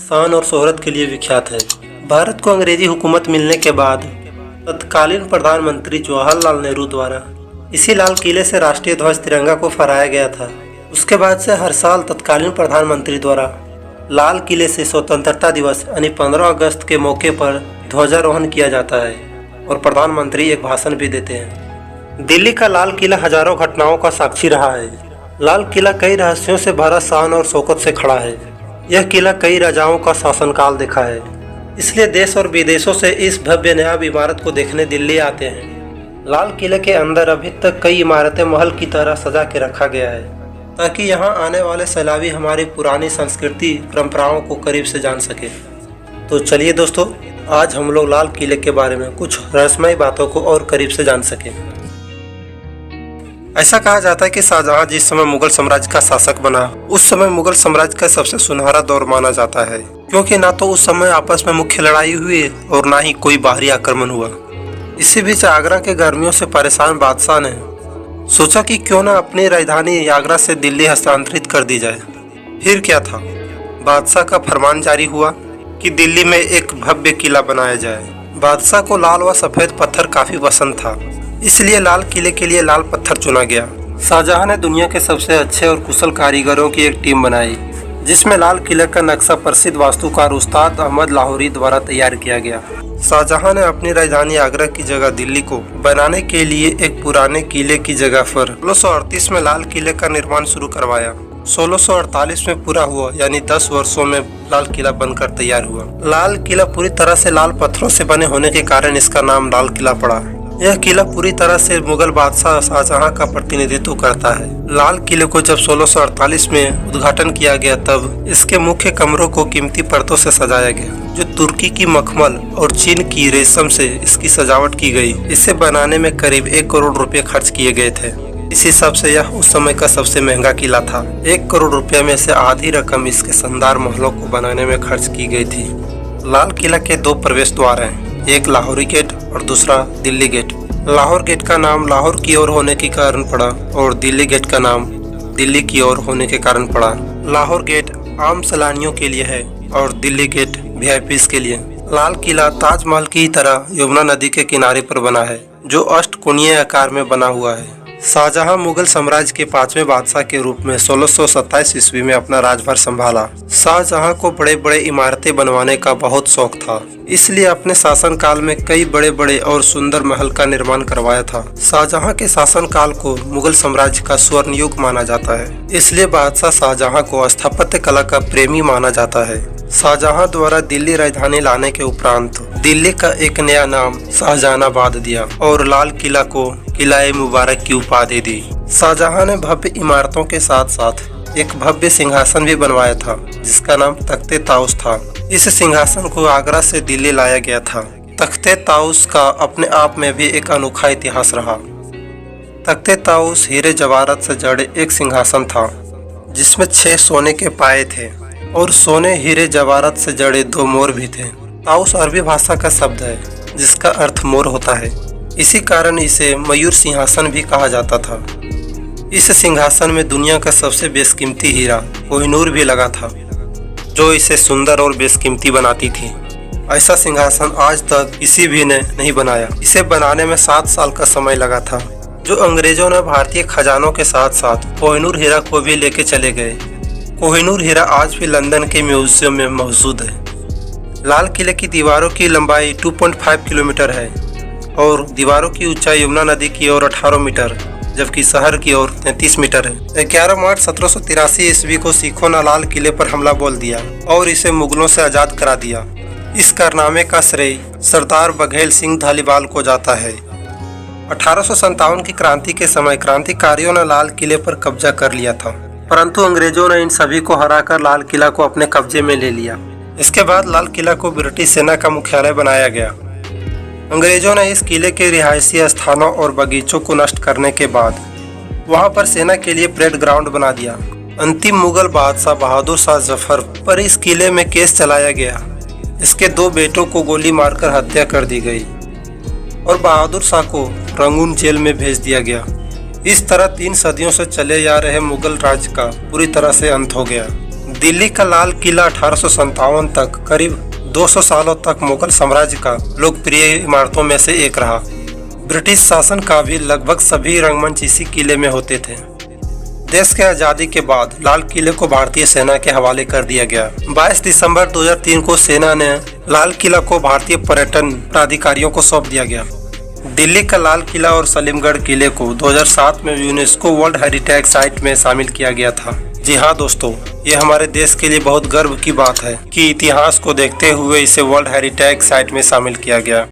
शान और शोहरत के लिए विख्यात है। भारत को अंग्रेजी हुकूमत मिलने के बाद तत्कालीन प्रधानमंत्री जवाहरलाल नेहरू द्वारा इसी लाल किले से राष्ट्रीय ध्वज तिरंगा को फहराया गया था। उसके बाद से हर साल तत्कालीन प्रधानमंत्री द्वारा लाल किले से स्वतंत्रता दिवस यानी 15 अगस्त के मौके पर ध्वजारोहण किया जाता है और प्रधानमंत्री एक भाषण भी देते हैं। दिल्ली का लाल किला हजारों घटनाओं का साक्षी रहा है। लाल किला कई रहस्यों से भरा शान और शौकत से खड़ा है। यह किला कई राजाओं का शासनकाल देखा है, इसलिए देश और विदेशों से इस भव्य नयाब इमारत को देखने दिल्ली आते हैं। लाल किले के अंदर अभी तक कई इमारतें महल की तरह सजा के रखा गया है ताकि यहाँ आने वाले सैलावी हमारी पुरानी संस्कृति परंपराओं को करीब से जान सके। तो चलिए दोस्तों, आज हम लोग लाल किले के बारे में कुछ रहस्यमय बातों को और करीब से जान सकें। ऐसा कहा जाता है कि शाहजहां जिस समय मुगल साम्राज्य का शासक बना, उस समय मुगल साम्राज्य का सबसे सुनहरा दौर माना जाता है, क्योंकि ना तो उस समय आपस में मुख्य लड़ाई हुई और ना ही कोई बाहरी आक्रमण हुआ। इसी बीच आगरा के गर्मियों से परेशान बादशाह ने सोचा कि क्यों ना अपनी राजधानी आगरा से दिल्ली हस्तांतरित कर दी जाए। फिर क्या था, बादशाह का फरमान जारी हुआ कि दिल्ली में एक भव्य किला बनाया जाए। बादशाह को लाल व सफेद पत्थर काफी पसंद था, इसलिए लाल किले के लिए लाल पत्थर चुना गया। शाहजहां ने दुनिया के सबसे अच्छे और कुशल कारीगरों की एक टीम बनाई, जिसमें लाल किले का नक्शा प्रसिद्ध वास्तुकार उस्ताद अहमद लाहौरी द्वारा तैयार किया गया। शाहजहां ने अपनी राजधानी आगरा की जगह दिल्ली को बनाने के लिए एक पुराने किले की जगह पर 1638 में लाल किले का निर्माण शुरू करवाया। 1648 में पूरा हुआ, यानी 10 वर्षों में लाल किला बनकर तैयार हुआ। लाल किला पूरी तरह से लाल पत्थरों से बने होने के कारण इसका नाम लाल किला पड़ा। यह किला पूरी तरह से मुगल बादशाह शाहजहां का प्रतिनिधित्व करता है। लाल किले को जब 1648 में उद्घाटन किया गया, तब इसके मुख्य कमरों को कीमती पर्दों से सजाया गया, जो तुर्की की मखमल और चीन की रेशम से इसकी सजावट की गई। इसे बनाने में करीब 1 करोड़ रुपए खर्च किए गए थे। इस हिसाब से यह उस समय का सबसे महंगा किला था। 1 करोड़ रुपए में से आधी रकम इसके शानदार महलों को बनाने में खर्च की गई थी। लाल किला के 2 प्रवेश द्वार हैं, एक लाहौरी गेट और दूसरा दिल्ली गेट। लाहौर गेट का नाम लाहौर की ओर होने के कारण पड़ा और दिल्ली गेट का नाम दिल्ली की ओर होने के कारण पड़ा। लाहौर गेट आम सैलानियों के लिए है और दिल्ली गेट वीआईपीज़ के लिए। लाल किला ताजमहल की तरह यमुना नदी के किनारे पर बना है, जो अष्टकोणीय आकार में बना हुआ है। शाहजहां मुगल साम्राज्य के 5वें बादशाह के रूप में 1627 ईस्वी में अपना राजभार संभाला। शाहजहां को बड़े बड़े इमारतें बनवाने का बहुत शौक था, इसलिए अपने शासनकाल में कई बड़े बड़े और सुंदर महल का निर्माण करवाया था। शाहजहां के शासनकाल को मुगल साम्राज्य का स्वर्ण युग माना जाता है, इसलिए बादशाह शाहजहां को स्थापत्य कला का प्रेमी माना जाता है। शाहजहां द्वारा दिल्ली राजधानी लाने के उपरांत दिल्ली का एक नया नाम शाहजहानाबाद दिया और लाल किला को किला-ए मुबारक की उपाधि दी। शाहजहां ने भव्य इमारतों के साथ साथ एक भव्य सिंहासन भी बनवाया था, जिसका नाम तख्ते ताउस था। इस सिंहासन को आगरा से दिल्ली लाया गया था। तख्ते ताउस का अपने आप में भी एक अनोखा इतिहास रहा। तख्ते ताउस हीरे जवाहरात से जड़े एक सिंहासन था, जिसमें 6 सोने के पाए थे और सोने हीरे जवाहरात से जड़े 2 मोर भी थे। ताउस अरबी भाषा का शब्द है, जिसका अर्थ मोर होता है। इसी कारण इसे मयूर सिंहासन भी कहा जाता था। इस सिंहासन में दुनिया का सबसे बेशकीमती हीरा कोहिनूर भी लगा था, जो इसे सुंदर और बेशकीमती बनाती थी। ऐसा सिंहासन आज तक किसी भी ने नहीं बनाया। इसे बनाने में 7 साल का समय लगा था, जो अंग्रेजों ने भारतीय खजानों के साथ साथ कोहिनूर हीरा को भी लेके चले गए। कोहिनूर हीरा आज भी लंदन के म्यूजियम में मौजूद है। लाल किले की दीवारों की लंबाई 2.5 किलोमीटर है और दीवारों की ऊंचाई यमुना नदी की ओर 18 मीटर, जबकि शहर की ओर 33 मीटर है। 11 मार्च 1783 ईस्वी को सिखों ने लाल किले पर हमला बोल दिया और इसे मुगलों से आज़ाद करा दिया। इस कारनामे का श्रेय सरदार बघेल सिंह धालीवाल को जाता है। 1857 की क्रांति के समय क्रांतिकारियों ने लाल किले पर कब्जा कर लिया था, परंतु अंग्रेजों ने इन सभी को हराकर लाल किला को अपने कब्जे में ले लिया। इसके बाद लाल किला को ब्रिटिश सेना का मुख्यालय बनाया गया। अंग्रेजों ने इस किले के रिहायशी स्थानों और बगीचों को नष्ट करने के बाद वहां पर सेना के लिए परेड ग्राउंड बना दिया। अंतिम मुगल बादशाह बहादुर शाह जफर पर इस किले में केस चलाया गया। इसके 2 बेटों को गोली मारकर हत्या कर दी गई और बहादुर शाह को रंगून जेल में भेज दिया गया। इस तरह 3 सदियों से चले आ रहे मुगल राज का पूरी तरह से अंत हो गया। दिल्ली का लाल किला 1857 तक करीब 200 सालों तक मुगल साम्राज्य का लोकप्रिय इमारतों में से एक रहा। ब्रिटिश शासन का भी लगभग सभी रंगमंच इसी किले में होते थे। देश के आज़ादी के बाद लाल किले को भारतीय सेना के हवाले कर दिया गया। 22 दिसंबर 2003 को सेना ने लाल किला को भारतीय पर्यटन प्राधिकारियों को सौंप दिया गया। दिल्ली का लाल किला और सलीमगढ़ किले को 2007 में यूनेस्को वर्ल्ड हेरिटेज साइट में शामिल किया गया था। जी हाँ दोस्तों, ये हमारे देश के लिए बहुत गर्व की बात है कि इतिहास को देखते हुए इसे वर्ल्ड हेरिटेज साइट में शामिल किया गया।